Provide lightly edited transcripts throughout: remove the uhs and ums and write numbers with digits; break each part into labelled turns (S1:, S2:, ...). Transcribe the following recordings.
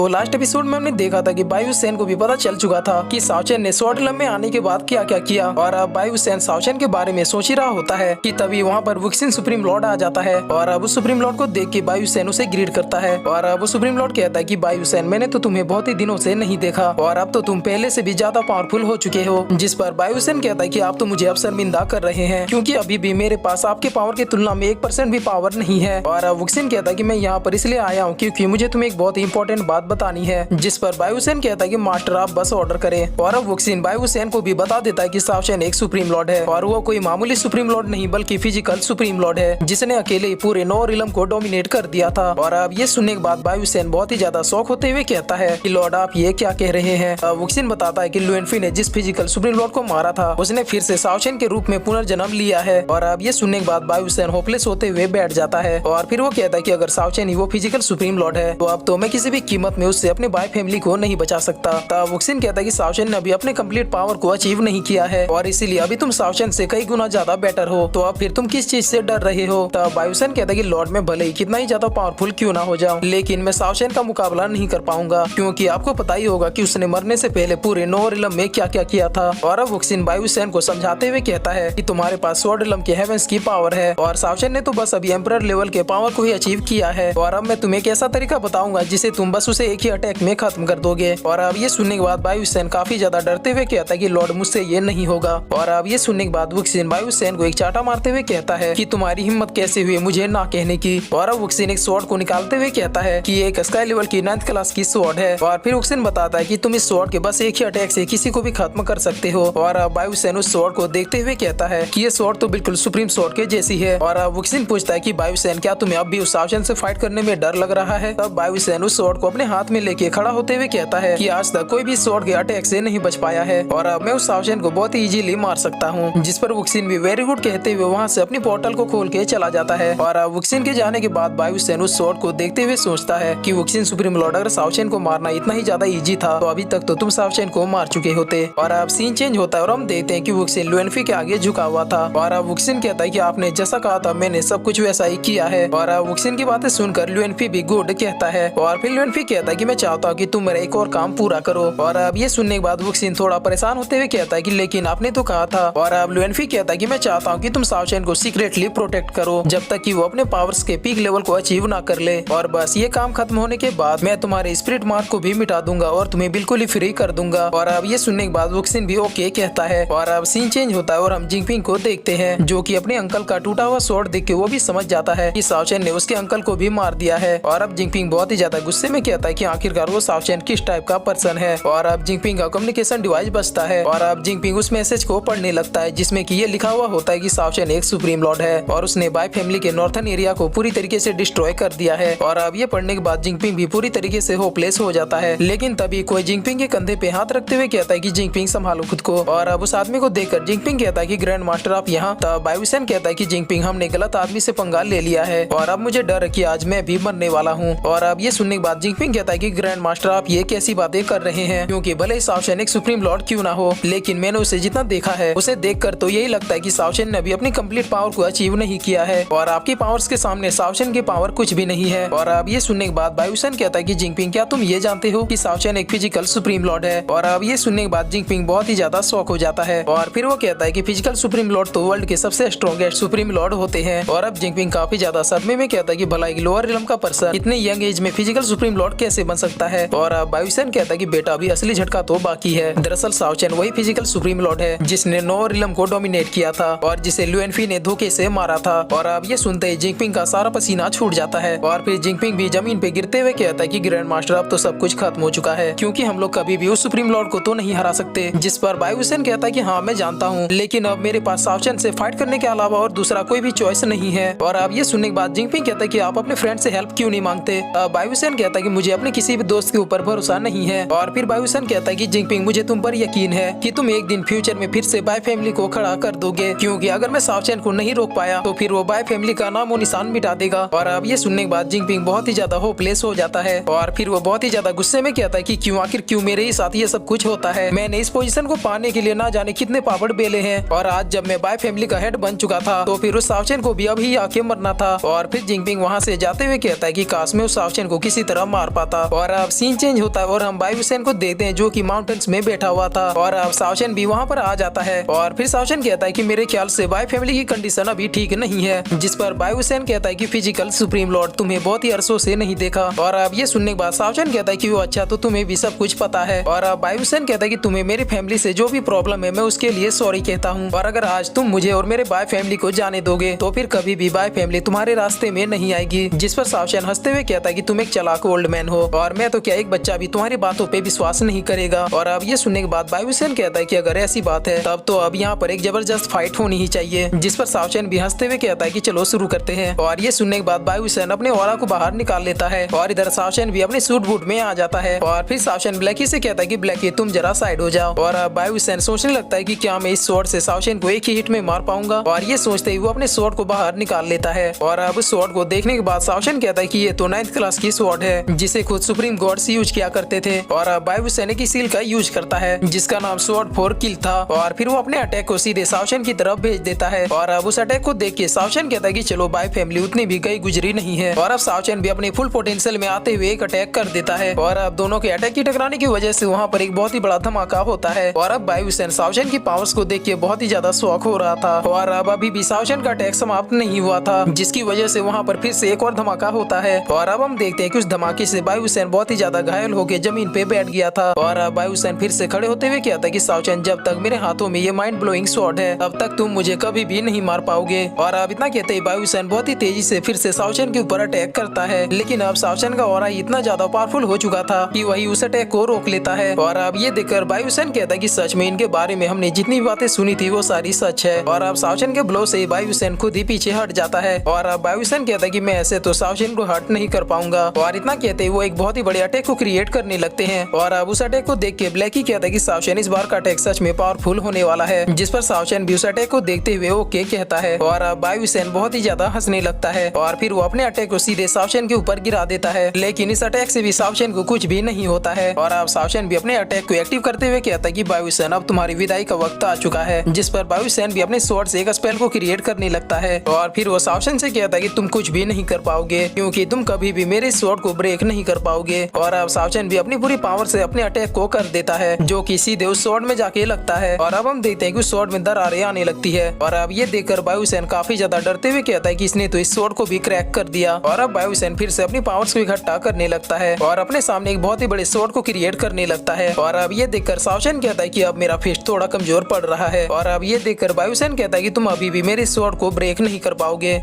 S1: तो last episode में हमने देखा था कि बायु सेन को भी पता चल चुका था कि शाओ चेन ने स्वॉर्ड रिलम में आने के बाद क्या क्या किया, और अब बायु सेन शाओ चेन के बारे में सोच ही रहा होता है कि तभी वहाँ पर वुक्सिन सुप्रीम लॉर्ड आ जाता है। और अब उस सुप्रीम लॉर्ड को देख के बायु सेन उसे ग्रीट करता है। और अब उस सुप्रीम लॉर्ड कहता है कि बायु सेन, मैंने तो तुम्हें बहुत ही दिनों से नहीं देखा और अब तो तुम पहले से भी ज्यादा पावरफुल हो चुके हो। जिस पर बायु सेन कहता है कि आप तो मुझे अब शर्मिंदा कर रहे हैं, क्योंकि अभी भी मेरे पास आपके पावर की तुलना में 1% भी पावर नहीं है। और अब वुक्सिन कहता है कि मैं यहाँ पर इसलिए आया हूँ क्योंकि मुझे तुम्हें एक बहुत ही इंपॉर्टेंट बात बतानी है। जिस पर बायु सेन कहता है कि मास्टर आप बस ऑर्डर करें। और अब वुक्सिन बायु सेन को भी बता देता है कि शाओ चेन एक सुप्रीम लॉर्ड है और वो कोई मामूली सुप्रीम लॉर्ड नहीं बल्कि फिजिकल सुप्रीम लॉर्ड है, जिसने अकेले ही पूरे 9 रिलम को डोमिनेट कर दिया था। और अब ये सुनने के बाद बायु सेन बहुत ही ज्यादा शौक होते हुए कहता है कि लॉर्ड आप ये क्या कह रहे हैं। वुक्सिन बताता है कि लुएनफी ने जिस फिजिकल सुप्रीम लॉर्ड को मारा था उसने फिर से शाओ चेन के रूप में पुनर्जन्म लिया है। और अब ये सुनने के बाद बायु सेन होपलेस होते हुए बैठ जाता है और फिर वो कहता है कि अगर शाओ चेन ही वो फिजिकल सुप्रीम लॉर्ड है तो अब तो मैं किसी भी कीमत में उससे अपने बाय फैमिली को नहीं बचा सकता। तब वुक्सिन कहता है कि शाओ चेन ने अभी अपने कंप्लीट पावर को अचीव नहीं किया है और इसीलिए अभी तुम शाओ चेन से कई गुना ज्यादा बेटर हो, तो अब फिर तुम किस चीज से डर रहे हो। तब बायु सेन कहता है कि लॉर्ड में भले ही कितना ही ज्यादा पावरफुल क्यों ना हो जाऊं, लेकिन मैं शाओ चेन का मुकाबला नहीं कर पाऊंगा, क्योंकि आपको पता ही होगा कि उसने मरने से पहले पूरे 9 रिलम में क्या क्या किया था। और अब वुक्सिन बायु सेन को समझाते हुए कहता है कि तुम्हारे पास स्वॉर्ड रिलम के हेवेंस की पावर है और शाओ चेन ने तो बस अभी एम्परर लेवल के पावर को ही अचीव किया है, और अब मैं तुम्हें एक ऐसा तरीका बताऊंगा जिसे तुम बस उसे एक ही अटैक में खत्म कर दोगे। और अब ये सुनने के बाद बायु सेन काफी ज्यादा डरते हुए कहता है कि लॉर्ड मुझसे ये नहीं होगा। और अब ये सुनने के बाद वुक्सिन बायु सेन को एक चाटा मारते हुए कहता है कि तुम्हारी हिम्मत कैसे हुई मुझे ना कहने की। और अब वुक्सिन एक स्वॉर्ड को निकालते हुए कहता है कि ये एक स्काई लेवल की 9th क्लास की स्वॉर्ड है। और फिर वुक्सिन बताता है कि तुम इस स्वॉर्ड के बस एक ही अटैक से किसी को भी खत्म कर सकते हो। और अब बायु सेन उस स्वॉर्ड को देखते हुए कहता है कि ये स्वॉर्ड तो बिल्कुल सुप्रीम स्वॉर्ड के जैसी है। और अब वुक्सिन पूछता है कि बायु सेन, क्या तुम्हें अब भी उस शाओ चेन से फाइट करने में डर लग रहा है। तब बायु सेन उस स्वॉर्ड को अपने हाथ में लेके खड़ा होते हुए कहता है कि आज तक कोई भी स्वॉर्ड के अटैक से नहीं बच पाया है और अब मैं उस शाओ चेन को बहुत ही इजीली मार सकता हूँ। जिस पर वुक्सिन भी वेरी गुड कहते हुए वहाँ से अपनी पोर्टल को खोल के चला जाता है। और अब वुक्सिन के जाने के बाद बायु सेन उस स्वॉर्ड को देखते हुए सोचता है कि वुक्सिन सुप्रीम लॉर्ड, अगर शाओ चेन को मारना इतना ही ज्यादा इजी था तो अभी तक तो तुम शाओ चेन को मार चुके होते। और अब सीन चेंज होता है और हम देखते हैं कि वुक्सिन लुएनफी के आगे झुका हुआ था। और अब वुक्सिन कहता है कि आपने जैसा कहा था मैंने सब कुछ वैसा ही किया है। और अब वुक्सिन की बातें सुनकर लुएनफी भी गुड कहता है। और फिर लुएनफी कहता है कि मैं चाहता हूँ कि तुम मेरा एक और काम पूरा करो। और अब ये सुनने के बाद वुक्सिन थोड़ा परेशान होते हुए कहता है कि लेकिन आपने तो कहा था। और अब लुएनफी कहता है कि मैं चाहता हूँ कि तुम शाओ चेन को सीक्रेटली प्रोटेक्ट करो जब तक कि वो अपने पावर्स के पीक लेवल को अचीव ना कर ले, और बस ये काम खत्म होने के बाद मैं तुम्हारे स्पिरिट मार्क को भी मिटा दूंगा और तुम्हें बिल्कुल ही फ्री कर दूंगा। और अब ये सुनने के बाद वुक्सिन भी ओके कहता है। और अब सीन चेंज होता है और हम जिंगपिंग को देखते हैं, जो कि अपने अंकल का टूटा हुआ स्वॉर्ड देख के वो भी समझ जाता है कि शाओ चेन ने उसके अंकल को भी मार दिया है। और अब जिंगपिंग बहुत ही ज्यादा गुस्से में कहता है कि आखिरकार वो शाओ चेन किस टाइप का पर्सन है। और अब जिंगपिंग का कम्युनिकेशन डिवाइस बचता है और अब जिंगपिंग उस मैसेज को पढ़ने लगता है जिसमें कि ये लिखा हुआ होता है कि शाओ चेन एक सुप्रीम लॉर्ड है और उसने बाय फैमिली के नॉर्थन एरिया को पूरी तरीके से डिस्ट्रॉय कर दिया है। और अब ये पढ़ने के बाद जिंगपिंग भी पूरी तरीके से होपलेस हो जाता है, लेकिन तभी कोई जिंगपिंग के कंधे पे हाथ रखते हुए कहता है कि जिंगपिंग संभालो खुद को। और अब उस आदमी को देखकर जिंगपिंग कहता है कि ग्रैंड मास्टर आप यहाँ। तब बायु सेन कहता है कि जिंगपिंग, हमने गलत आदमी से पंगा ले लिया है और अब मुझे डर है कि आज मैं भी मरने वाला हूँ। और अब ये सुनने के बाद जिंगपिंग कहता है कि ग्रैंड मास्टर आप ये कैसी बातें कर रहे हैं, क्योंकि भले ही शाओ चेन एक सुप्रीम लॉर्ड क्यों ना हो, लेकिन मैंने उसे जितना देखा है उसे देखकर तो यही लगता है कि शाओ चेन ने अभी अपनी कंप्लीट पावर को अचीव नहीं किया है और आपकी पावर्स के सामने शाओ चेन की पावर कुछ भी नहीं है। और अब ये सुनने के बाद बायु सेन कहता है कि जिंगपिंग, क्या तुम ये जानते हो कि शाओ चेन एक फिजिकल सुप्रीम लॉर्ड है। और अब ये सुनने के बाद जिंगपिंग बहुत ही ज्यादा शॉक हो जाता है और फिर वो कहता है कि फिजिकल सुप्रीम लॉर्ड तो वर्ल्ड के सबसे स्ट्रॉन्गेस्ट सुप्रीम लॉर्ड होते हैं। और अब जिंगपिंग काफी ज्यादा सदमे में कहता है कि भला एक लोअर रिलम का पर्सन इतने यंग एज में फिजिकल सुप्रीम लॉर्ड कैसे बन सकता है। और अब बायु सेन कहता है कि बेटा अभी असली झटका तो बाकी है। दरअसल शाओ चेन वही फिजिकल सुप्रीम लॉर्ड है जिसने 9 रिलम को डोमिनेट किया था और जिसे लुएनफी ने धोखे से मारा था। और अब ये सुनते ही जिंगपिंग का सारा पसीना छूट जाता है और फिर जिंगपिंग भी जमीन पे गिरते हुए कहता है कि ग्रैंड मास्टर अब तो सब कुछ खत्म हो चुका है, क्योंकि हम लोग कभी भी उस सुप्रीम लॉर्ड को तो नहीं हरा सकते। जिस पर बायु सेन कहता है कि हाँ मैं जानता हूँ, लेकिन अब मेरे पास शाओ चेन से फाइट करने के अलावा और दूसरा कोई भी चॉइस नहीं है। और अब ये सुनने के बाद जिंगपिंग कहता है कि आप अपने फ्रेंड से हेल्प क्यों नहीं मांगते। बायु सेन कहता है कि मुझे अपने किसी भी दोस्त के ऊपर भरोसा नहीं है। और फिर बायु सेन कहता है कि जिंगपिंग, मुझे तुम पर यकीन है कि तुम एक दिन फ्यूचर में फिर से बाय फैमिली को खड़ा कर दोगे, क्योंकि अगर मैं शाओ चेन को नहीं रोक पाया तो फिर वो बाय फैमिली का नामो निशान मिटा देगा। और अब ये सुनने के बाद जिंगपिंग बहुत ही ज्यादा होपलेस हो जाता है और फिर वो बहुत ही ज्यादा गुस्से में कहता है कि क्यों, आखिर क्यों मेरे ही साथ ये सब कुछ होता है। मैंने इस पोजीशन को पाने के लिए ना जाने कितने पापड़ बेले हैं और आज जब मैं बाय फैमिली का हेड बन चुका था तो फिर उस शाओ चेन को भी अभी आके मरना था। और फिर जिंगपिंग वहाँ से जाते हुए कहता है कि काश मैं उस शाओ चेन को किसी तरह मार पाता। था। और अब सीन चेंज होता है और हम बायुसेन को देखते हैं जो कि माउंटेन्स में बैठा हुआ था। और अब साओचेन भी वहाँ पर आ जाता है और फिर साओचेन कहता है कि मेरे ख्याल से बाय फैमिली की कंडीशन अभी ठीक नहीं है। जिस पर बायुसेन कहता है कि फिजिकल सुप्रीम लॉर्ड तुम्हें बहुत ही अरसों से नहीं देखा। और अब ये सुनने के बाद साओचेन कहता है कि वो अच्छा तो तुम्हें भी सब कुछ पता है। और अब बायुसेन कहता है कि तुम्हें मेरी फैमिली से जो भी प्रॉब्लम है मैं उसके लिए सॉरी कहता हूँ। और अगर आज तुम मुझे और मेरे बाय फैमिली को जाने दोगे तो फिर कभी भी बाय फैमिली तुम्हारे रास्ते में नहीं आएगी। जिस पर साओचेन हंसते हुए कहता है कि तुम एक चालाक ओल्ड मैन हो और मैं तो क्या एक बच्चा भी तुम्हारी बातों पे विश्वास नहीं करेगा। और अब ये सुनने के बाद बायुसेन कहता है कि अगर ऐसी बात है तब तो अब यहाँ पर एक जबरदस्त फाइट होनी ही चाहिए। जिस पर साओचेन भी हंसते हुए कहता है कि चलो शुरू करते हैं। और ये सुनने के बाद बायुसेन अपने ऑरा को बाहर निकाल लेता है और इधर साओचेन भी अपने सूट बूट में आ जाता है। और फिर साओचेन ब्लैकी से कहता है कि ब्लैकी तुम जरा साइड हो जाओ। और बायुसेन सोचने लगता है कि क्या मैं इस स्वॉर्ड से साओचेन को एक ही हिट में मार पाऊंगा। और ये सोचते ही वो अपने स्वॉर्ड को बाहर निकाल लेता है। और अब स्वॉर्ड को देखने के बाद साओचेन कहता है कि ये तो 9th क्लास की स्वॉर्ड है जिसे खुद सुप्रीम गॉड्स यूज किया करते थे। और बायुसेन की सील का यूज करता है जिसका नाम स्वॉर्ड फॉर किल था। और फिर वो अपने अटैक को सीधे साओचेन की तरफ भेज देता है। और अब उस अटैक को देख के साओचेन कहता है कि चलो बाय फैमिली उतनी भी गई गुजरी नहीं है। और अब साओचेन भी अपने फुल पोटेंशियल में आते हुए एक अटैक कर देता है। और अब दोनों के अटैक की टकराने की वजह से वहाँ पर एक बहुत ही बड़ा धमाका होता है। और अब बायुसेन साओचेन की पावर्स को देख के बहुत ही ज्यादा शौक हो रहा था। और अब अभी भी साओचेन का अटैक समाप्त नहीं हुआ था जिसकी वजह से वहाँ पर फिर से एक और धमाका होता है। और अब हम देखते हैं कि उस धमाके से बायुसेन बहुत ही ज्यादा घायल होकर जमीन पे बैठ गया था। और बायुसेन फिर से खड़े होते हुए कहता है कि साओचेन जब तक मेरे हाथों में ये माइंड ब्लोइंग स्वॉर्ड है तब तक तुम मुझे कभी भी नहीं मार पाओगे। और अब इतना कहते ही बायुसेन बहुत ही तेजी से फिर से साओचेन के ऊपर अटैक करता है। लेकिन अब साओचेन का ऑरा इतना ज्यादा पावरफुल हो चुका था कि वही उस अटैक को रोक लेता है। और अब ये देखकर बायुसेन कहता है कि सच में इनके बारे में हमने जितनी बातें सुनी थी वो सारी सच है। और अब साओचेन के ब्लो से बायुसेन खुद ही पीछे हट जाता है। और अब बायुसेन कहता है कि मैं ऐसे तो साओचेन को हर्ट नहीं कर पाऊंगा। और इतना कहते ही वो एक बहुत ही बड़े अटैक को क्रिएट करने लगते हैं। और अब उस अटैक को देख के ब्लैकी कहता है कि साओचेन इस बार का अटैक सच में पावरफुल होने वाला है। जिस पर साओचेन भी उस अटैक को देखते हुए ओके कहता है। और अब बायुसेन बहुत ही ज्यादा हंसने लगता है और फिर वो अपने अटैक को सीधे साओचेन के ऊपर गिरा देता है। लेकिन इस अटैक से भी साओचेन को कुछ भी नहीं होता है। और अब साओचेन भी अपने अटैक को एक्टिव करते हुए कहता है कि बायुसेन अब तुम्हारी विदाई का वक्त आ चुका है। जिस पर बायुसेन भी अपने स्वॉर्ड से एक स्पेल को क्रिएट करने लगता है। और फिर वो साओचेन से कहता है कि तुम कुछ भी नहीं कर पाओगे क्योंकि तुम कभी भी मेरे स्वॉर्ड को ब्रेक नहीं कर पाओगे। और अब साओचेन भी अपनी पूरी पावर से अपने अटैक को कर देता है जो कि सीधे उस स्वॉर्ड में जाके लगता है। और अब हम देखते हैं कि उस स्वॉर्ड में दरारें आने लगती है। और अब ये देखकर बायुसेन काफी ज्यादा डरते हुए कहता है कि इसने तो इस स्वॉर्ड को भी क्रैक कर दिया। और अब बायुसेन फिर से अपनी पावर्स को इकट्ठा करने लगता है और अपने सामने एक बहुत ही बड़े स्वॉर्ड को क्रिएट करने लगता है। और अब ये देखकर साओचेन कहता है कि अब मेरा फिस्ट थोड़ा कमजोर पड़ रहा है। और अब ये देखकर बायुसेन कहता है कि तुम अभी भी मेरे स्वॉर्ड को ब्रेक नहीं कर पाओगे।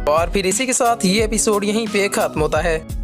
S1: और फिर इसी के साथ ये एपिसोड यहीं पे खत्म होता है।